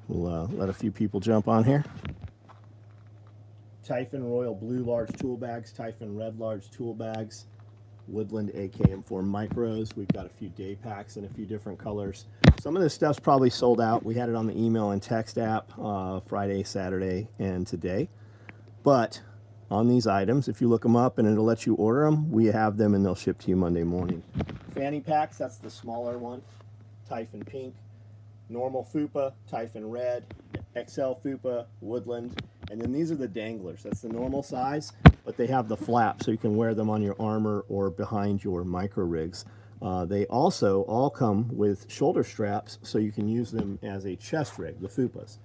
We'll let a few people jump on here. Typhon Royal Blue large tool bags, Typhon Red large tool bags, Woodland AKM4 micros. We've got a few day packs in a few different colors. Some of this stuff's probably sold out. We had it on the email and text app Friday, Saturday, and today. But on these items, if you look them up and it'll let you order them, we have them and they'll ship to you Monday morning. Fanny packs, that's the smaller one. Typhon Pink, normal Fupa, Typhon Red, XL Fupa, Woodland, and then these are the danglers. That's the normal size, but they have the flap so you can wear them on your armor or behind your micro rigs. They also all come with shoulder straps so you can use them as a chest rig, the Fupas,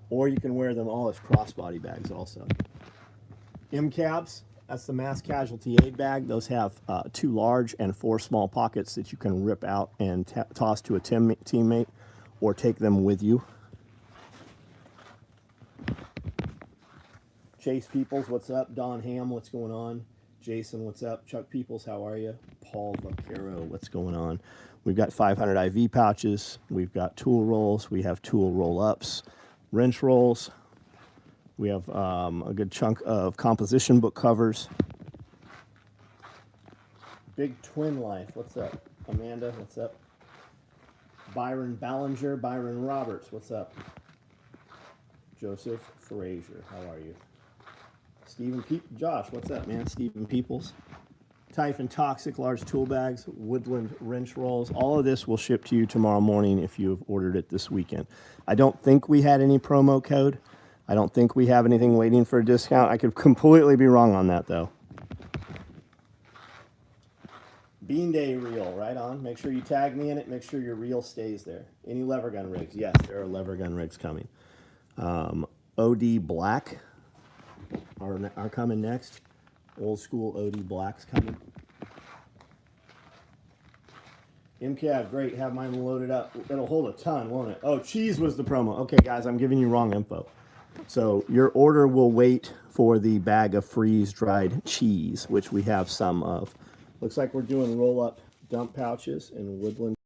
or you can wear them all as crossbody bags also. M-cabs, that's the mass casualty aid bag. Those have 2 large and 4 small pockets that you can rip out and toss to a teammate or take them with you. Chase Peoples, what's up? Don Ham, what's going on? Jason, what's up? Chuck Peoples, how are you? Paul Vaquero, what's going on? We've got 500 IV pouches. We've got tool rolls. We have tool roll-ups, wrench rolls. We have a good chunk of composition book covers. Big Twin Life, what's up? Amanda, what's up? Byron Ballinger, Byron Roberts, what's up? Joseph Frazier, how are you? Stephen Josh, what's up, man? Stephen Peoples. Typhon Toxic large tool bags, Woodland wrench rolls. All of this will ship to you tomorrow morning if you have ordered it this weekend. I don't think we had any promo code. I don't think we have anything waiting for a discount. I could completely be wrong on that, though. Bean Day reel, right on. Make sure you tag me in it. Make sure your reel stays there. Any lever gun rigs? Yes, there are lever gun rigs coming. OD Black are coming next. Old school OD Blacks coming. MCAV, great. Have mine loaded up. It'll hold a ton, won't it? Oh, cheese was the promo. Okay, guys, I'm giving you wrong info. So your order will wait for the bag of freeze-dried cheese, which we have some of. Looks like we're doing roll-up dump pouches in Woodland.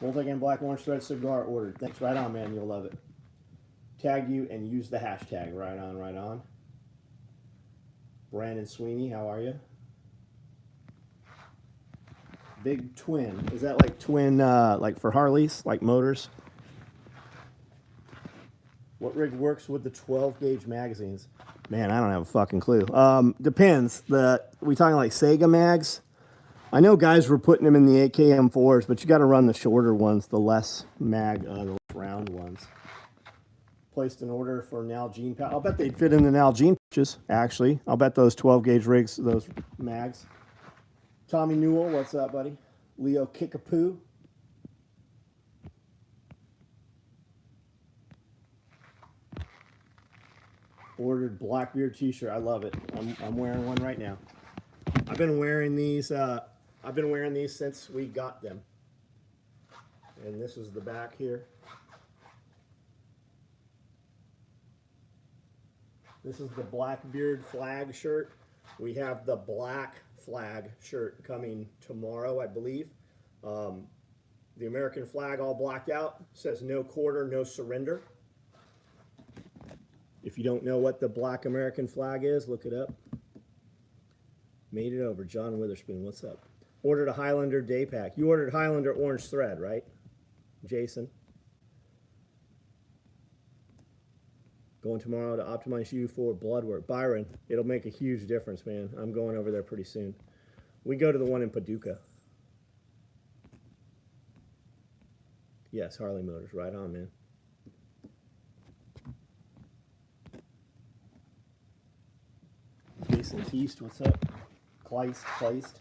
Multi-Cam Black Orange Thread Cigar ordered. Thanks. Right on, man. You'll love it. Tag you and use the hashtag. Right on, right on. Brandon Sweeney, how are you? Big Twin. Is that like twin, like for Harleys, like motors? What rig works with the 12-gauge magazines? Man, I don't have a fucking clue. Depends. We talking like Sega mags? I know guys were putting them in the AKM4s, but you got to run the shorter ones, the less the less round ones. Placed an order for Nalgene pouch. I'll bet they'd fit in the Nalgene pouches, actually. I'll bet those 12-gauge rigs, those mags. Tommy Newell, what's up, buddy? Leo Kickapoo. Ordered Blackbeard t-shirt. I love it. I'm wearing one right now. I've been wearing these since we got them. And this is the back here. This is the Blackbeard flag shirt. We have the black flag shirt coming tomorrow, I believe. The American flag all blacked out. Says no quarter, no surrender. If you don't know what the black American flag is, look it up. Made it over. John Witherspoon, what's up? Ordered a Highlander day pack. You ordered Highlander orange thread, right, Jason? Going tomorrow to optimize you for blood work. Byron, it'll make a huge difference, man. I'm going over there pretty soon. We go to the one in Paducah. Yes, Harley Motors. Right on, man. Jason Teast, what's up? Kleist.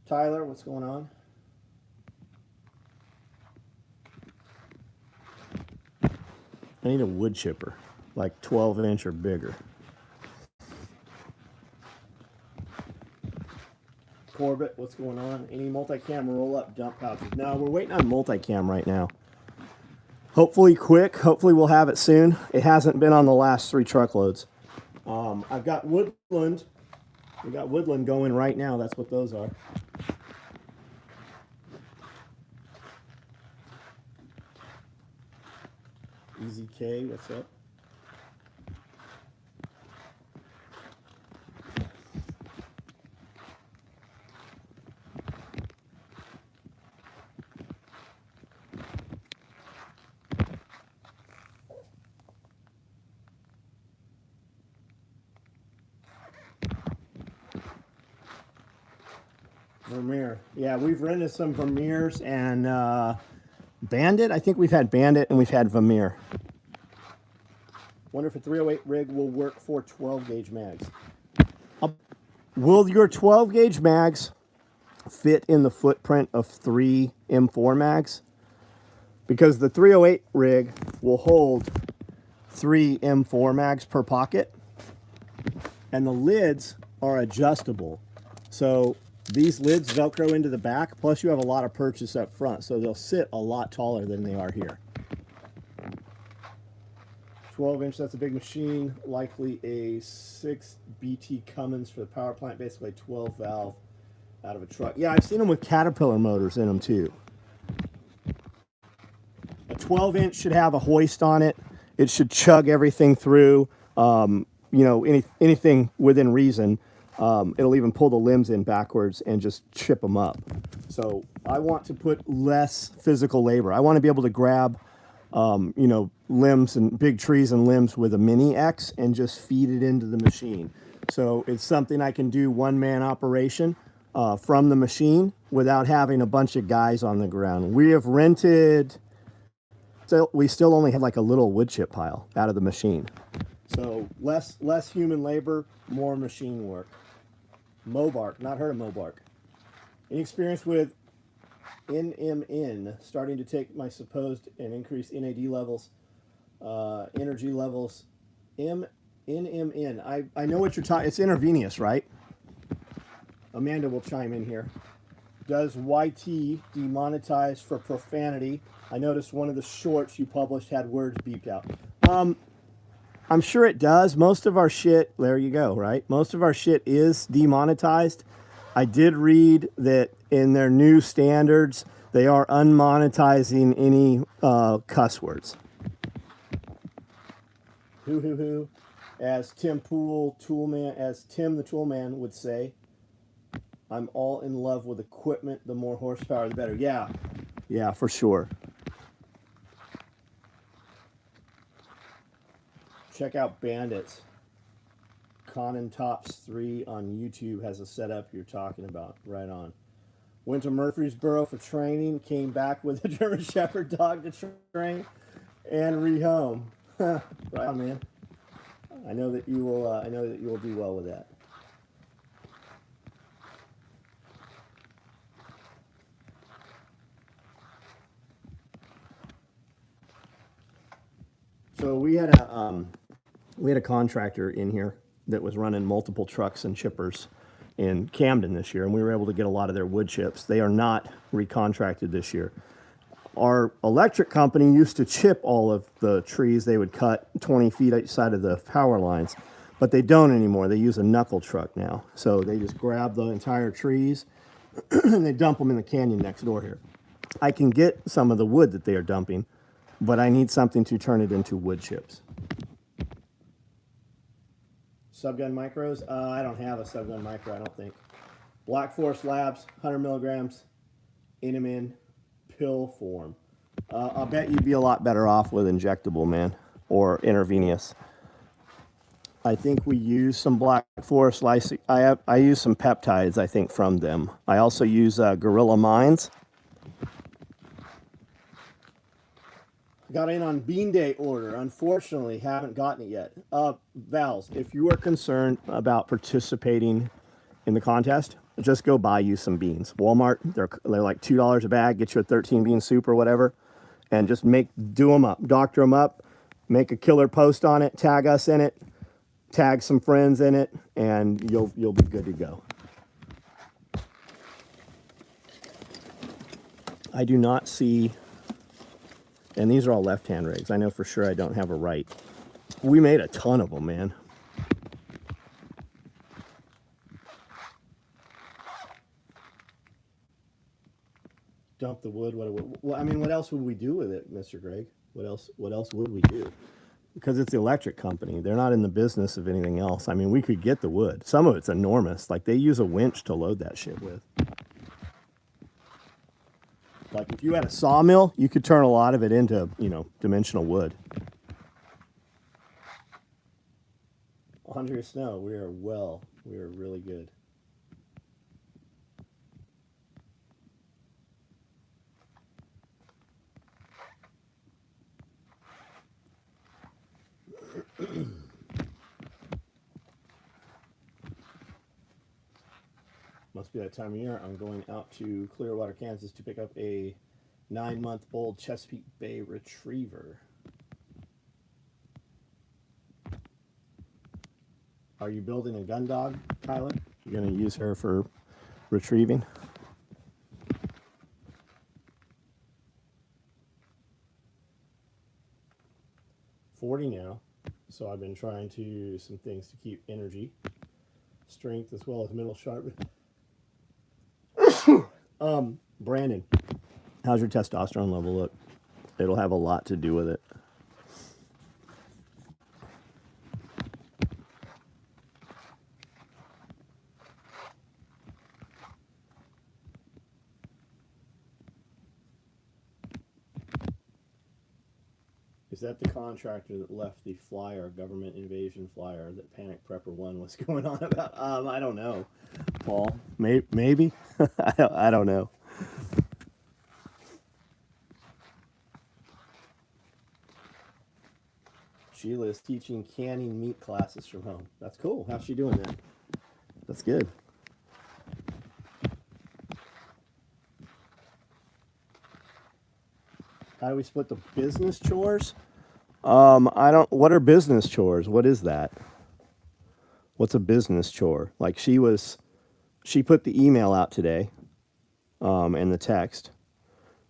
Tyler, what's going on? I need a wood chipper, like 12-inch or bigger. Corbett, what's going on? Any multi-cam roll-up dump pouches? No, we're waiting on multi-cam right now. Hopefully quick. Hopefully we'll have it soon. It hasn't been on the last 3 truckloads. I've got Woodland. We got Woodland going right now. That's what those are. Easy K, what's up? Vermeer. Yeah, we've rented some Vermeers and Bandit. I think we've had Bandit and we've had Vermeer. Wonder if a 308 rig will work for 12 gauge mags. Will your 12 gauge mags fit in the footprint of 3 M4 mags? Because the 308 rig will hold 3 M4 mags per pocket, and the lids are adjustable. So these lids Velcro into the back, plus you have a lot of purchase up front, so they'll sit a lot taller than they are here. 12-inch, that's a big machine, likely a 6 BT Cummins for the power plant, basically 12 valve out of a truck. Yeah, I've seen them with Caterpillar motors in them too. A 12-inch should have a hoist on it. It should chug everything through, you know, anything within reason. It'll even pull the limbs in backwards and just chip them up. So I want to put less physical labor. I want to be able to grab, you know, limbs and big trees and limbs with a Mini X and just feed it into the machine. So it's something I can do one-man operation from the machine without having a bunch of guys on the ground. We have rented, so we still only had like a little wood chip pile out of the machine. So less human labor, more machine work. Mobark, not heard of Mobark. Any experience with NMN starting to take my supposed and increased NAD levels, energy levels? NMN, I know what you're talking, it's intravenous, right? Amanda will chime in here. Does YT demonetize for profanity? I noticed one of the shorts you published had words beeped out. I'm sure it does. Most of our shit, there you go, right? Most of our shit is demonetized. I did read that in their new standards, they are unmonetizing any cuss words. Hoo. As Tim Toolman, as Tim the Toolman would say, I'm all in love with equipment. The more horsepower, the better. Yeah, for sure. Check out Bandits. Conan Tops 3 on YouTube has a setup you're talking about. Right on. Went to Murfreesboro for training. Came back with a German Shepherd dog to train and rehome. Right on, man. I know that you will. I know that you will do well with that. So we had a contractor in here that was running multiple trucks and chippers in Camden this year, and we were able to get a lot of their wood chips. They are not recontracted this year. Our electric company used to chip all of the trees. They would cut 20 feet each side of the power lines, but they don't anymore. They use a knuckle truck now. So they just grab the entire trees and they dump them in the canyon next door here. I can get some of the wood that they are dumping, but I need something to turn it into wood chips. Subgun micros? I don't have a subgun micro, I don't think. Black Forest Labs, 100 milligrams, Inamin, pill form. I'll bet you'd be a lot better off with injectable, man, or intravenous. I think we use some Black Forest lysine. I use some peptides, I think, from them. I also use Gorilla Minds. Got in on Bean Day order. Unfortunately, haven't gotten it yet. Vals, if you are concerned about participating in the contest, just go buy you some beans. Walmart, they're like $2 a bag. Get you a 13 bean soup or whatever, and just do them up, doctor them up, make a killer post on it, tag us in it, tag some friends in it, and you'll be good to go. I do not see. And these are all left-hand rigs. I know for sure I don't have a right. We made a ton of them, man. Dump the wood. Well, I mean, what else would we do with it, Mr. Greg? What else would we do? Because it's the electric company. They're not in the business of anything else. I mean, we could get the wood. Some of it's enormous. Like, they use a winch to load that shit with. Like, if you had a sawmill, you could turn a lot of it into, dimensional wood. Andrea Snow, we are really good. Must be that time of year. I'm going out to Clearwater, Kansas to pick up a 9-month-old Chesapeake Bay Retriever. Are you building a gun dog, Tyler? You're going to use her for retrieving? $40 now, so I've been trying to do some things to keep energy, strength, as well as mental sharpness. Brandon, how's your testosterone level look? It'll have a lot to do with it. Is that the contractor that left the flyer, government invasion flyer, that Panic Prepper 1 was going on about? I don't know, Paul. Maybe? I don't know. Sheila is teaching canning meat classes from home. That's cool. How's she doing that? That's good. How do we split the business chores? What are business chores? What is that? What's a business chore? Like, she put the email out today, and the text.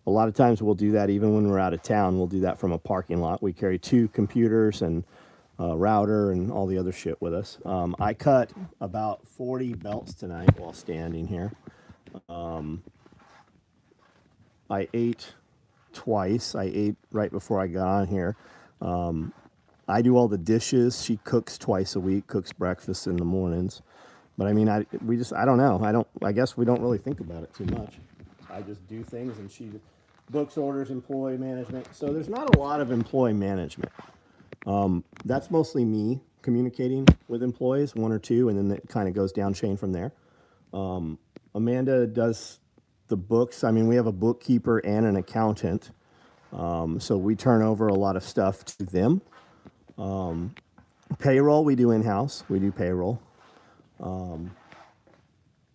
A lot of times we'll do that even when we're out of town. We'll do that from a parking lot. We carry 2 computers and a router and all the other shit with us. I cut about 40 belts tonight while standing here. I ate twice. I ate right before I got on here. I do all the dishes. She cooks twice a week, cooks breakfast in the mornings. But I mean, I don't know. I guess we don't really think about it too much. I just do things, and she books, orders, employee management. So there's not a lot of employee management. That's mostly me communicating with employees, 1 or 2, and then it kind of goes down chain from there. Amanda does the books. I mean, we have a bookkeeper and an accountant. So we turn over a lot of stuff to them. Payroll, we do in-house. We do payroll.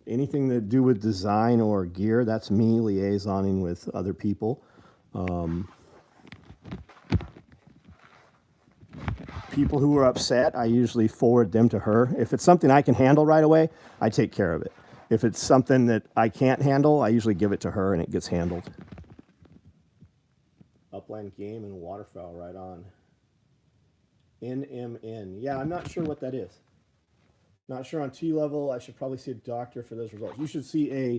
Anything to do with design or gear, that's me liaisoning with other people. People who are upset, I usually forward them to her. If it's something I can handle right away, I take care of it. If it's something that I can't handle, I usually give it to her and it gets handled. Upland Game and Waterfowl, right on. NMN. Yeah, I'm not sure what that is. Not sure on T level. I should probably see a doctor for those results. You should see a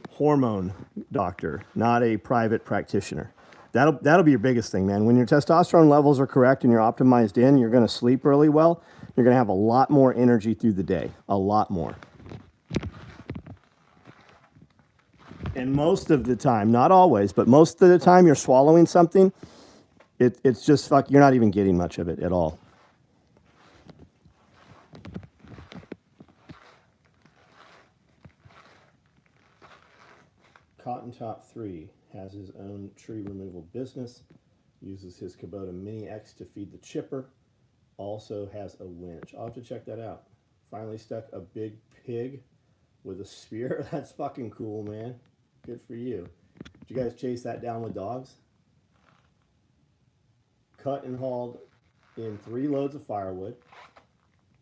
hormone doctor, not a private practitioner. That'll be your biggest thing, man. When your testosterone levels are correct and you're optimized in, you're going to sleep really well. You're going to have a lot more energy through the day. A lot more. And most of the time, not always, but most of the time you're swallowing something, it's just you're not even getting much of it at all. Cotton Top 3 has his own tree removal business, uses his Kubota Mini X to feed the chipper, also has a winch. I'll have to check that out. Finally stuck a big pig with a spear. That's fucking cool, man. Good for you. Did you guys chase that down with dogs? Cut and hauled in 3 loads of firewood,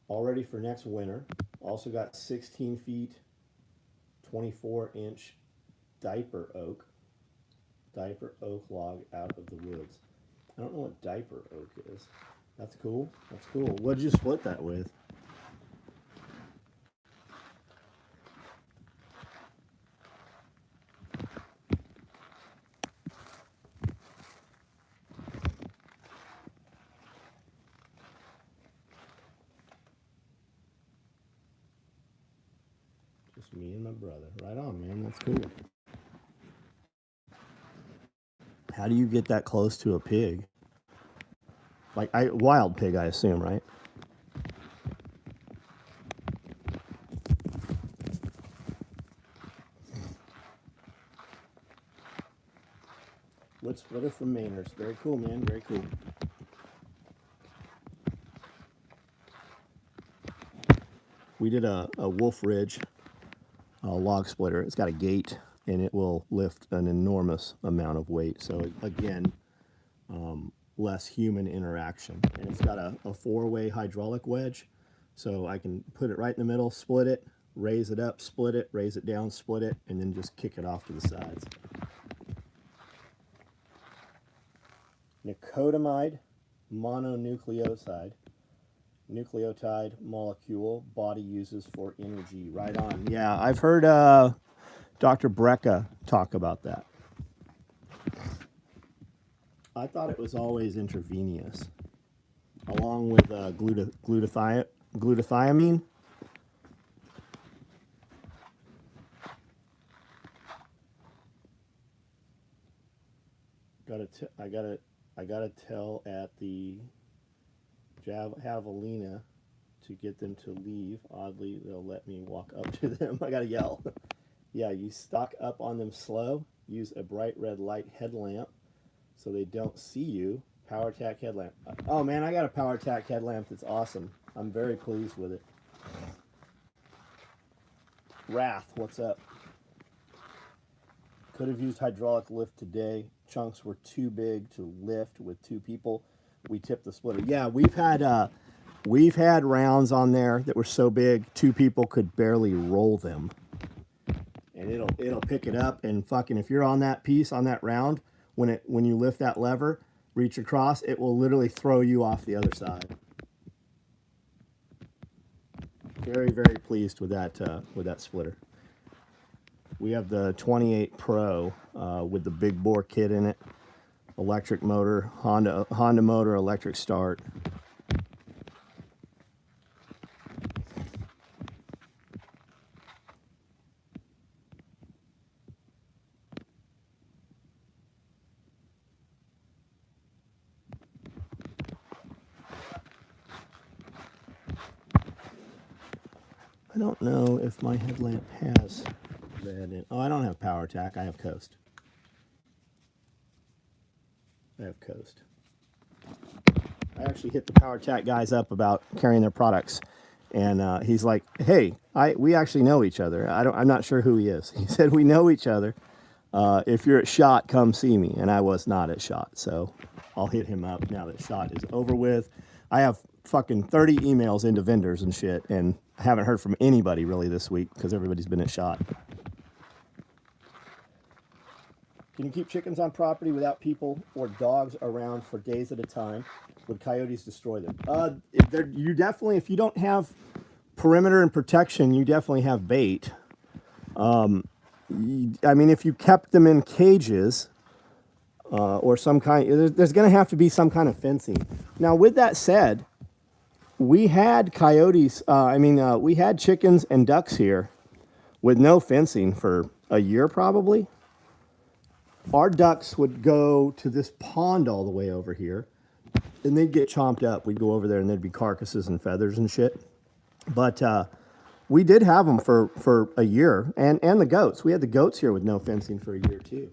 all ready for next winter. Also got 16 feet, 24-inch diaper oak log out of the woods. I don't know what diaper oak is. That's cool. That's cool. What'd you split that with? me and my brother. Right on, man. That's cool. How do you get that close to a pig? Like wild pig, I assume, right? Wood splitter from Mainers. Very cool, man. Very cool. We did a Wolf Ridge log splitter. It's got a gate, and it will lift an enormous amount of weight. So again, less human interaction. And it's got a four-way hydraulic wedge, so I can put it right in the middle, split it, raise it up, split it, raise it down, split it, and then just kick it off to the sides. Nicotinamide mononucleotide. Nucleotide molecule body uses for energy. Right on. Yeah, I've heard Dr. Brecka talk about that. I thought it was always intravenous, along with glutathione. I gotta tell at the Javelina to get them to leave. Oddly, they'll let me walk up to them. I gotta yell. Yeah, you stock up on them slow. Use a bright red light headlamp so they don't see you. PowerTac headlamp. Oh man, I got a PowerTac headlamp that's awesome. I'm very pleased with it. Wrath, what's up? Could have used hydraulic lift today. Chunks were too big to lift with two people. We tipped the splitter. Yeah, we've had rounds on there that were so big two people could barely roll them. And it'll pick it up, and fucking if you're on that piece on that round, when you lift that lever, reach across, it will literally throw you off the other side. Very, very pleased with that splitter. We have the 28 Pro with the big bore kit in it, electric motor, Honda motor, electric start. I don't know if my headlamp has that in. Oh, I don't have PowerTac. I have Coast. I actually hit the PowerTac guys up about carrying their products, and he's like, "Hey, we actually know each other. I'm not sure who he is." He said, "We know each other. If you're at SHOT, come see me." And I was not at SHOT, so I'll hit him up now that SHOT is over with. I have fucking 30 emails into vendors and shit, and I haven't heard from anybody really this week because everybody's been at SHOT. Can you keep chickens on property without people or dogs around for days at a time? Would coyotes destroy them? You definitely, if you don't have perimeter and protection, you definitely have bait. I mean, if you kept them in cages or some kind, there's going to have to be some kind of fencing. Now, with that said, we had coyotes, we had chickens and ducks here with no fencing for a year probably. Our ducks would go to this pond all the way over here, and they'd get chomped up. We'd go over there, and there'd be carcasses and feathers and shit. But we did have them for a year, and the goats. We had the goats here with no fencing for a year, too.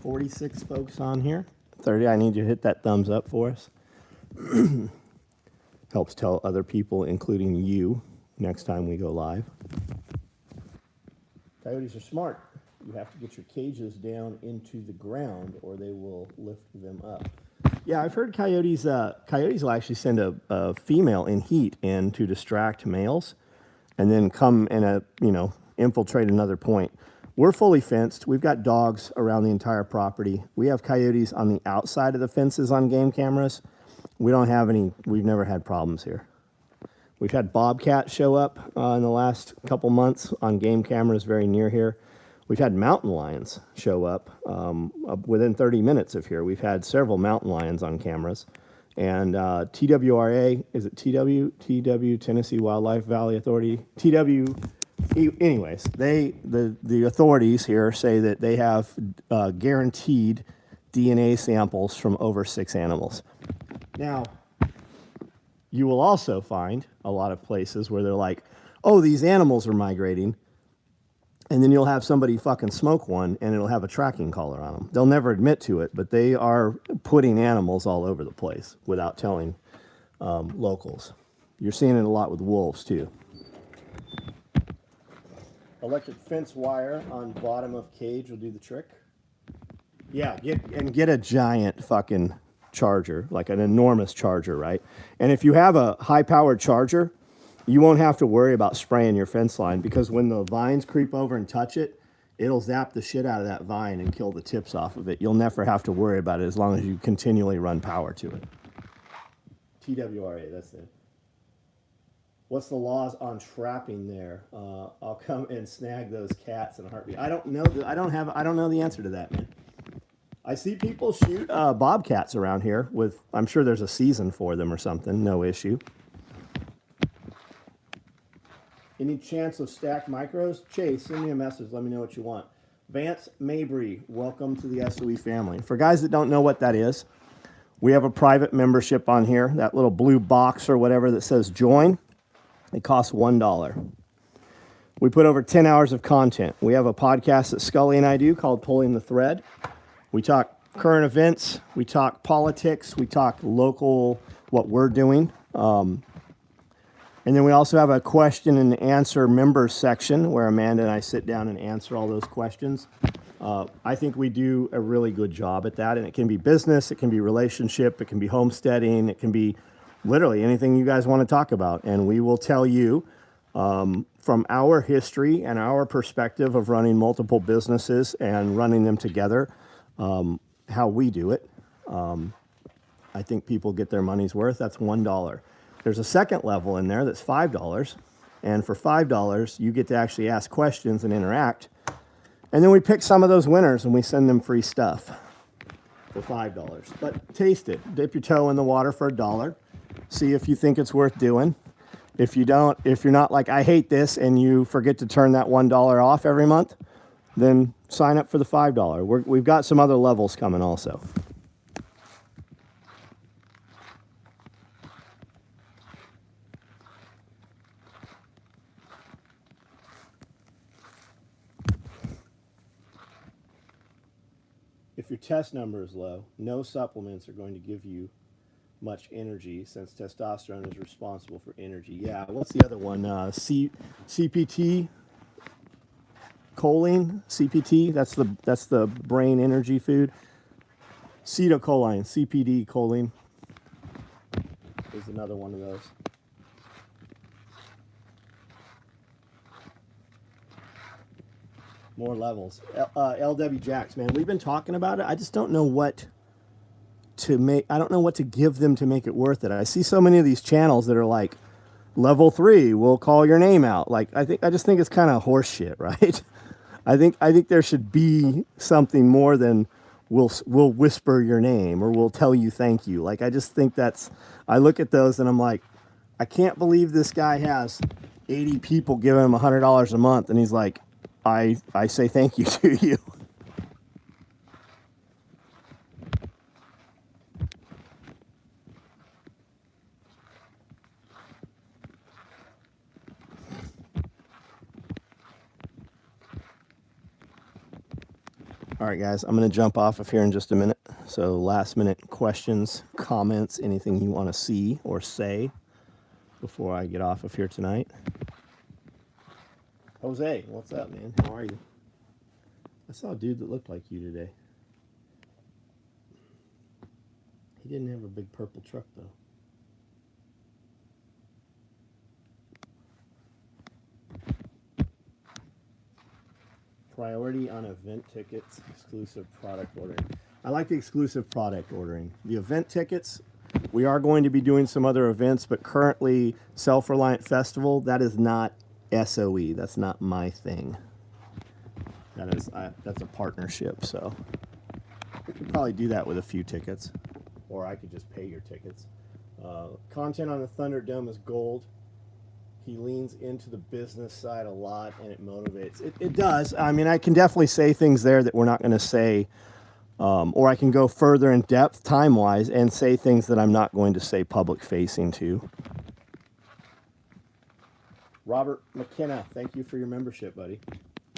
$46 folks on here. 30, I need you to hit that thumbs up for us. Helps tell other people, including you, next time we go live. Coyotes are smart. You have to get your cages down into the ground or they will lift them up. Yeah, I've heard coyotes will actually send a female in heat in to distract males and then come in infiltrate another point. We're fully fenced. We've got dogs around the entire property. We have coyotes on the outside of the fences on game cameras. We don't have any, we've never had problems here. We've had bobcats show up in the last couple months on game cameras very near here. We've had mountain lions show up within 30 minutes of here. We've had several mountain lions on cameras. And TWRA, is it TW, Tennessee Wildlife Valley Authority? Anyways, the authorities here say that they have guaranteed DNA samples from over 6 animals. Now, you will also find a lot of places where they're like, oh, these animals are migrating. And then you'll have somebody fucking smoke one and it'll have a tracking collar on them. They'll never admit to it, but they are putting animals all over the place without telling locals. You're seeing it a lot with wolves too. Electric fence wire on bottom of cage will do the trick. Yeah, get a giant fucking charger, like an enormous charger, right? And if you have a high-powered charger, you won't have to worry about spraying your fence line, because when the vines creep over and touch it, it'll zap the shit out of that vine and kill the tips off of it. You'll never have to worry about it as long as you continually run power to it. TWRA, that's it. What's the laws on trapping there? I'll come and snag those cats in a heartbeat. I don't know. I don't know the answer to that, man. I see people shoot bobcats around here with, I'm sure there's a season for them or something. No issue. Any chance of stacked micros? Chase, send me a message. Let me know what you want. Vance Mabry, welcome to the SOE family. For guys that don't know what that is, we have a private membership on here. That little blue box or whatever that says join. It costs $1. We put over 10 hours of content. We have a podcast that Scully and I do called Pulling the Thread. We talk current events. We talk politics. We talk local, what we're doing. And then we also have a question and answer members section where Amanda and I sit down and answer all those questions. I think we do a really good job at that. And it can be business, it can be relationship, it can be homesteading, it can be literally anything you guys want to talk about. And we will tell you from our history and our perspective of running multiple businesses and running them together, how we do it. I think people get their money's worth. That's $1. There's a second level in there that's $5. And for $5, you get to actually ask questions and interact. And then we pick some of those winners and we send them free stuff for $5. But taste it. Dip your toe in the water for $1. See if you think it's worth doing. If you don't, if you're not like, I hate this, and you forget to turn that $1 off every month, then sign up for the $5. We've got some other levels coming also. If your test number is low, no supplements are going to give you much energy, since testosterone is responsible for energy. Yeah, what's the other one? CPT, choline, CPT. That's the brain energy food. Acetylcholine, CPD, choline is another one of those. More levels. LW Jacks, man, we've been talking about it. I just don't know what to make. I don't know what to give them to make it worth it. I see so many of these channels that are like, level 3, we'll call your name out. Like, I just think it's kind of horse shit, right? I think there should be something more than we'll whisper your name or we'll tell you thank you. Like, I just think I look at those and I'm like, I can't believe this guy has 80 people giving him $100 a month, and he's like, I say thank you to you. All right, guys, I'm going to jump off of here in just a minute. So last minute questions, comments, anything you want to see or say before I get off of here tonight. Jose, what's up, man? How are you? I saw a dude that looked like you today. He didn't have a big purple truck, though. Priority on event tickets, exclusive product ordering. I like the exclusive product ordering. The event tickets, we are going to be doing some other events, but currently Self-Reliant Festival, that is not SOE. That's not my thing. That's a partnership, so we could probably do that with a few tickets, or I could just pay your tickets. Content on the Thunderdome is gold. He leans into the business side a lot, and it motivates. It does. I mean, I can definitely say things there that we're not going to say, or I can go further in depth time-wise and say things that I'm not going to say public-facing to. Robert McKenna, thank you for your membership, buddy.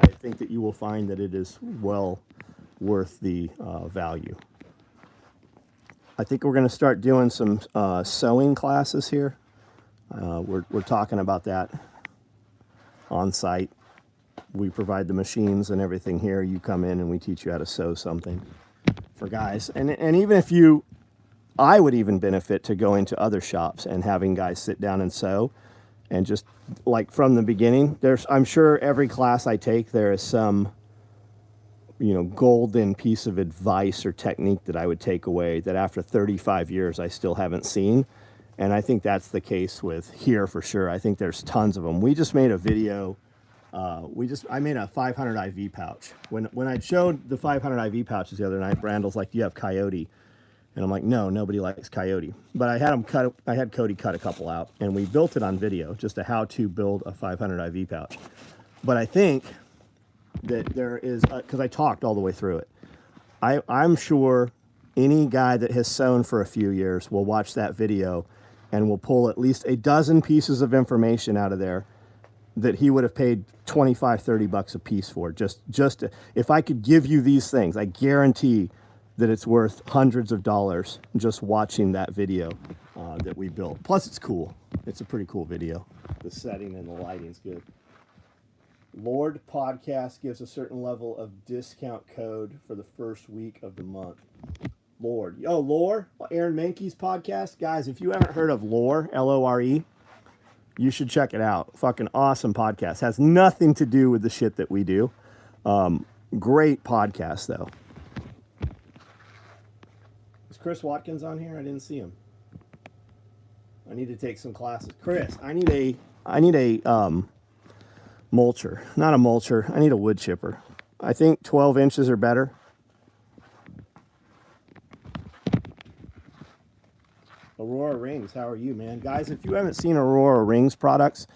I think that you will find that it is well worth the value. I think we're going to start doing some sewing classes here. We're talking about that on site. We provide the machines and everything here. You come in and we teach you how to sew something for guys. And even if I would even benefit to going to other shops and having guys sit down and sew, and just like from the beginning, I'm sure every class I take, there is some, golden piece of advice or technique that I would take away that after 35 years, I still haven't seen. And I think that's the case with here for sure. I think there's tons of them. We just made a video. I made a 500 IV pouch. When I showed the 500 IV pouches the other night, Brandle's like, "Do you have Coyote?" And I'm like, "No, nobody likes Coyote." But I had Cody cut a couple out, and we built it on video, just a how to build a 500 IV pouch. But I think that there is, because I talked all the way through it, I'm sure any guy that has sewn for a few years will watch that video and will pull at least a dozen pieces of information out of there that he would have paid $25-30 a piece for. Just if I could give you these things, I guarantee that it's worth hundreds of dollars just watching that video that we built. Plus, it's cool. It's a pretty cool video. The setting and the lighting's good. Lord Podcast gives a certain level of discount code for the first week of the month. Lord. Oh, Lore, Aaron Mankey's podcast. Guys, if you haven't heard of Lore, Lore, you should check it out. Fucking awesome podcast. Has nothing to do with the shit that we do. Great podcast, though. Is Chris Watkins on here? I didn't see him. I need to take some classes. Chris, I need a mulcher. Not a mulcher. I need a wood chipper. I think 12 inches or better. Aurora Rings, how are you, man? Guys, if you haven't seen Aurora Rings products,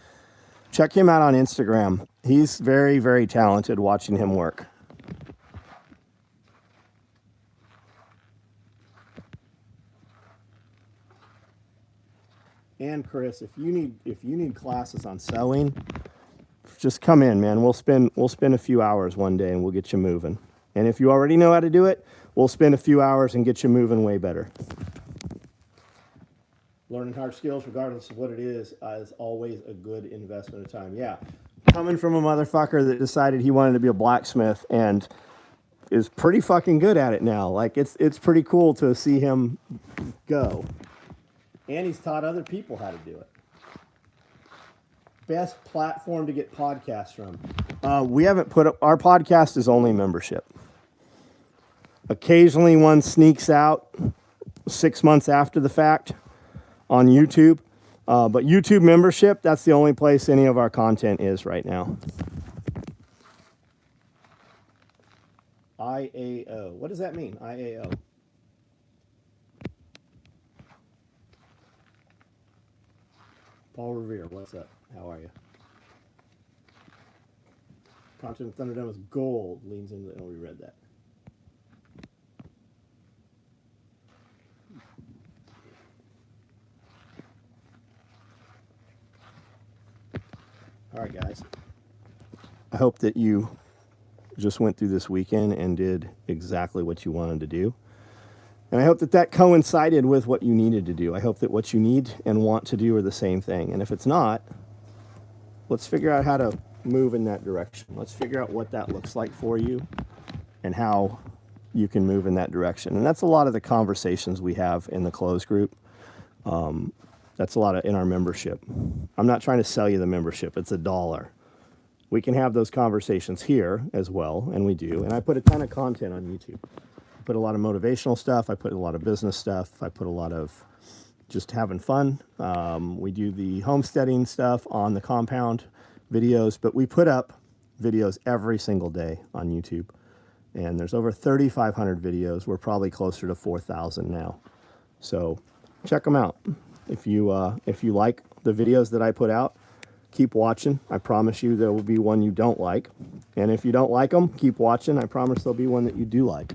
check him out on Instagram. He's very, very talented watching him work. And Chris, if you need classes on sewing, just come in, man. We'll spend a few hours one day and we'll get you moving. And if you already know how to do it, we'll spend a few hours and get you moving way better. Learning hard skills, regardless of what it is always a good investment of time. Yeah, coming from a motherfucker that decided he wanted to be a blacksmith and is pretty fucking good at it now. Like, it's pretty cool to see him go. And he's taught other people how to do it. Best platform to get podcasts from. We haven't put up, our podcast is only membership. Occasionally one sneaks out 6 months after the fact on YouTube. But YouTube membership, that's the only place any of our content is right now. IAO. What does that mean, IAO? Paul Revere, what's up? How are you? Content of Thunderdome is gold. Leans into it. Oh, we read that. All right, guys. I hope that you just went through this weekend and did exactly what you wanted to do. And I hope that that coincided with what you needed to do. I hope that what you need and want to do are the same thing. And if it's not, let's figure out how to move in that direction. Let's figure out what that looks like for you and how you can move in that direction. And that's a lot of the conversations we have in the closed group. That's a lot of in our membership. I'm not trying to sell you the membership. It's $1. we can have those conversations here as well, and we do. And I put a ton of content on YouTube. I put a lot of motivational stuff. I put a lot of business stuff. I put a lot of just having fun. We do the homesteading stuff on the compound videos, but we put up videos every single day on YouTube. And there's over 3,500 videos. We're probably closer to 4,000 now. So check them out. If you like the videos that I put out, keep watching. I promise you there will be one you don't like. And if you don't like them, keep watching. I promise there'll be one that you do like.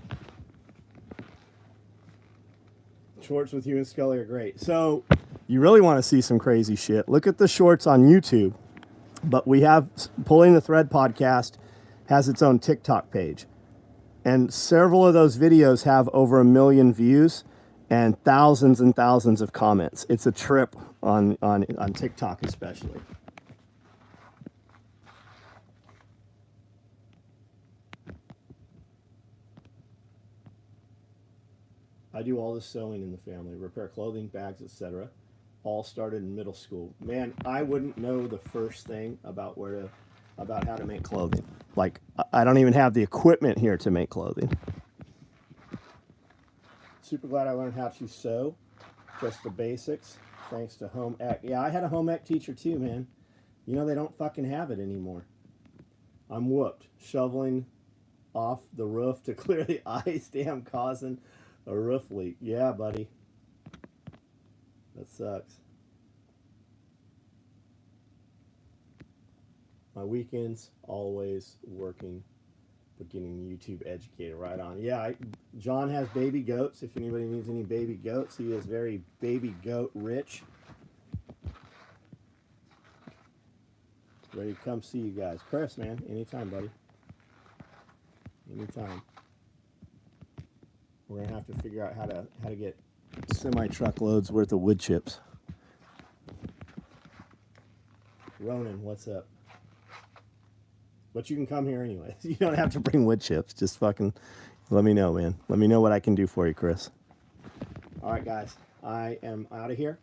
Shorts with you and Scully are great. So you really want to see some crazy shit, look at the shorts on YouTube. But we have Pulling the Thread podcast has its own TikTok page. And several of those videos have over 1 million views and thousands of comments. It's a trip on TikTok especially. I do all the sewing in the family, repair clothing, bags, etc. All started in middle school. Man, I wouldn't know the first thing about how to make clothing. Like, I don't even have the equipment here to make clothing. Super glad I learned how to sew, just the basics, thanks to home ec. Yeah, I had a home ec teacher too, man. You know, they don't fucking have it anymore. I'm whooped. Shoveling off the roof to clear the ice. Damn, causing a roof leak. Yeah, buddy. That sucks. My weekends, always working, but getting YouTube educated right on. Yeah, John has baby goats. If anybody needs any baby goats, he is very baby goat rich. Ready to come see you guys. Chris, man, anytime, buddy. Anytime. We're gonna have to figure out how to get semi-truckloads worth of wood chips. Ronan, what's up? But you can come here anyways. You don't have to bring wood chips. Just fucking let me know, man. Let me know what I can do for you, Chris. All right, guys. I am out of here.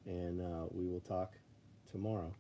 And we will talk tomorrow.